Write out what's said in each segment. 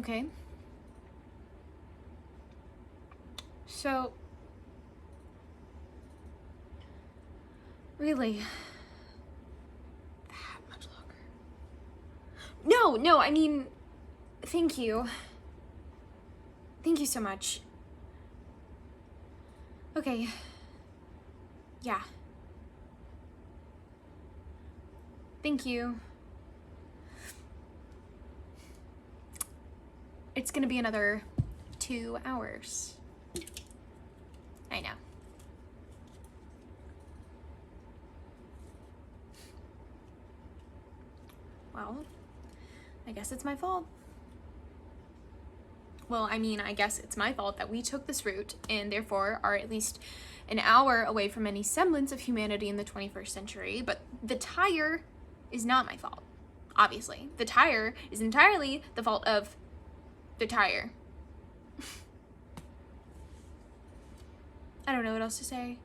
Okay. So, really, that much longer? No, I mean, thank you. Thank you so much. Okay. Yeah. Thank you. It's gonna be another 2 hours. I know. Well, I guess it's my fault. Well, I mean, I guess it's my fault that we took this route and therefore are at least an hour away from any semblance of humanity in the 21st century, but the tire is not my fault, obviously. The tire is entirely the fault of the tire. I don't know what else to say.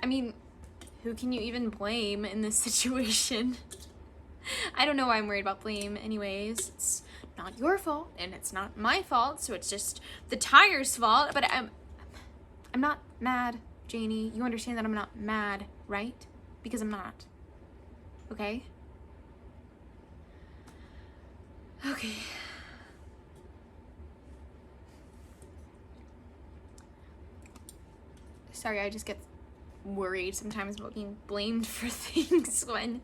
I mean, who can you even blame in this situation? I don't know why I'm worried about blame anyways. It's not your fault and it's not my fault, so it's just the tire's fault. But I'm not mad, Janie. You understand that I'm not mad, right? Because I'm not. Okay? Okay. Sorry, I just get worried sometimes about being blamed for things when...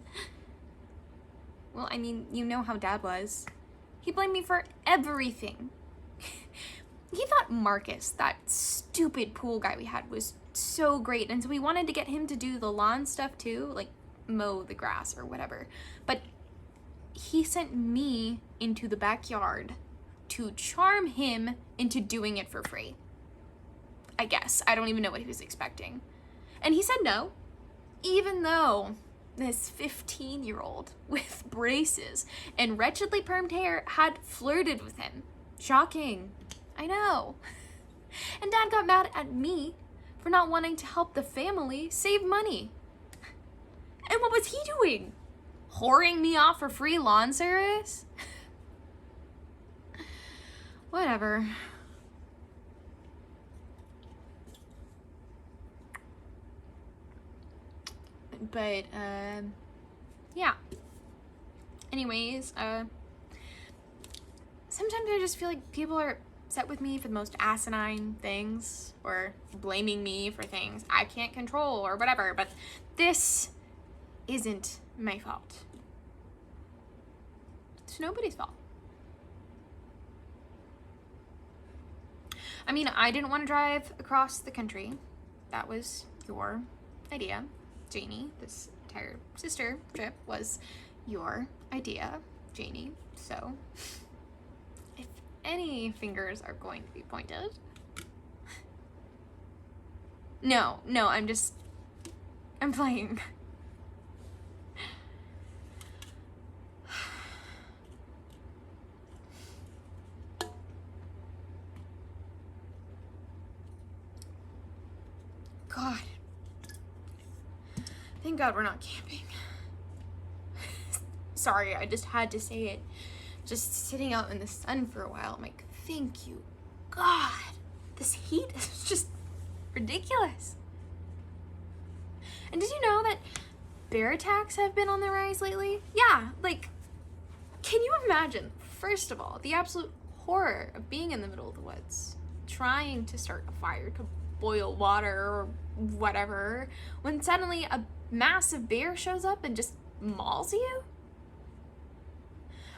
Well, I mean, you know how Dad was. He blamed me for everything. He thought Marcus, that stupid pool guy we had, was so great, and so we wanted to get him to do the lawn stuff too, like mow the grass or whatever. But he sent me into the backyard to charm him into doing it for free. I guess. I don't even know what he was expecting. And he said no, even though this 15-year-old with braces and wretchedly permed hair had flirted with him. Shocking. I know. And Dad got mad at me for not wanting to help the family save money. And what was he doing? Whoring me off for free lawn service? Whatever. But, yeah. Anyways, sometimes I just feel like people are upset with me for the most asinine things, or blaming me for things I can't control, or whatever, but this isn't my fault. It's nobody's fault. I mean, I didn't want to drive across the country. That was your idea, Janie. This entire sister trip was your idea, Janie. So, if any fingers are going to be pointed... No, I'm playing. God. Thank God we're not camping. Sorry, I just had to say it. Just sitting out in the sun for a while, I'm like, thank you, God. This heat is just ridiculous. And did you know that bear attacks have been on the rise lately? Yeah, like, can you imagine, first of all, the absolute horror of being in the middle of the woods, trying to start a fire to boil water or whatever, when suddenly a massive bear shows up and just mauls you?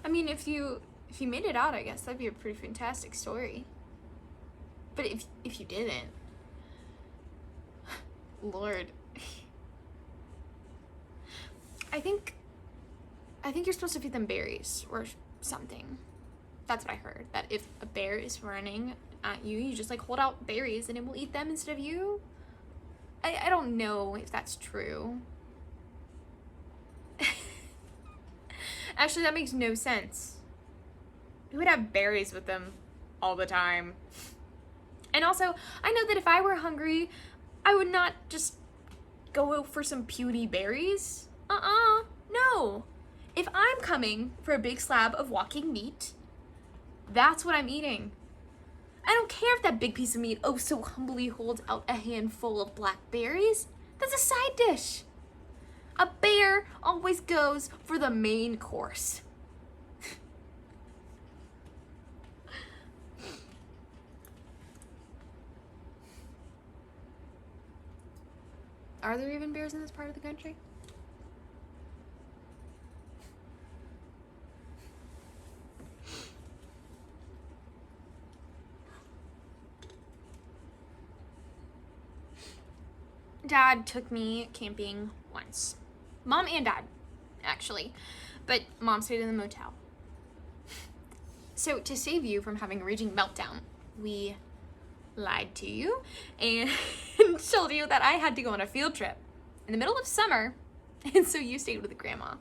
I mean, if you made it out, I guess that'd be a pretty fantastic story. But if you didn't, Lord, I think you're supposed to feed them berries or something. That's what I heard. That if a bear is running at you, you just like hold out berries and it will eat them instead of you. I don't know if that's true. Actually, that makes no sense. Who would have berries with them all the time? And also, I know that if I were hungry, I would not just go for some puny berries. No. If I'm coming for a big slab of walking meat, That's what I'm eating. I don't care if that big piece of meat oh so humbly holds out a handful of blackberries. That's a side dish. A bear always goes for the main course. Are there even bears in this part of the country? Dad took me camping once. Mom and Dad, actually. But Mom stayed in the motel. So to save you from having a raging meltdown, we lied to you and told you that I had to go on a field trip in the middle of summer, and so you stayed with Grandma.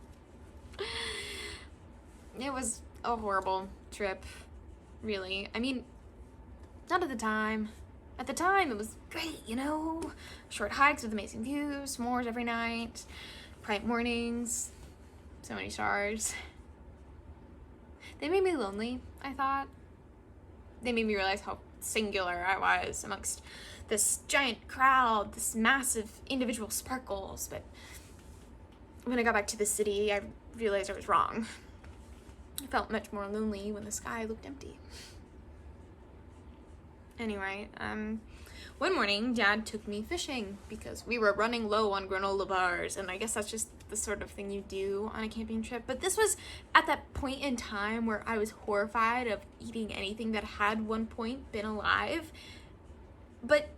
It was a horrible trip, really. I mean, not at the time. At the time, it was great, you know? Short hikes with amazing views, s'mores every night, quiet mornings, so many stars. They made me lonely, I thought. They made me realize how singular I was amongst this giant crowd, this massive individual sparkles. But when I got back to the city, I realized I was wrong. I felt much more lonely when the sky looked empty. Anyway, one morning, Dad took me fishing because we were running low on granola bars, and I guess that's just the sort of thing you do on a camping trip. But this was at that point in time where I was horrified of eating anything that had one point been alive. But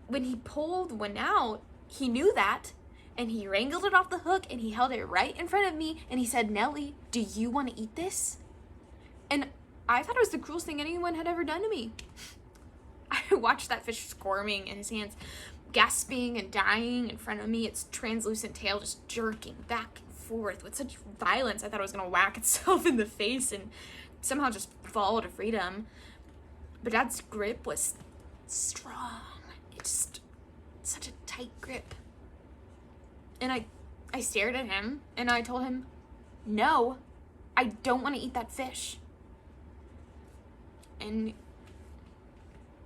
when he pulled one out, he knew that, and he wrangled it off the hook, and he held it right in front of me, and he said, "Nellie, do you want to eat this?" And I thought it was the cruelest thing anyone had ever done to me. I watched that fish squirming in his hands, gasping and dying in front of me, its translucent tail just jerking back and forth with such violence. I thought it was going to whack itself in the face and somehow just fall to freedom. But Dad's grip was strong. It's just such a tight grip. And I stared at him and I told him, "No, I don't want to eat that fish." And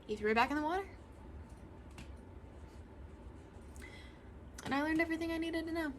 he threw it back in the water. And I learned everything I needed to know.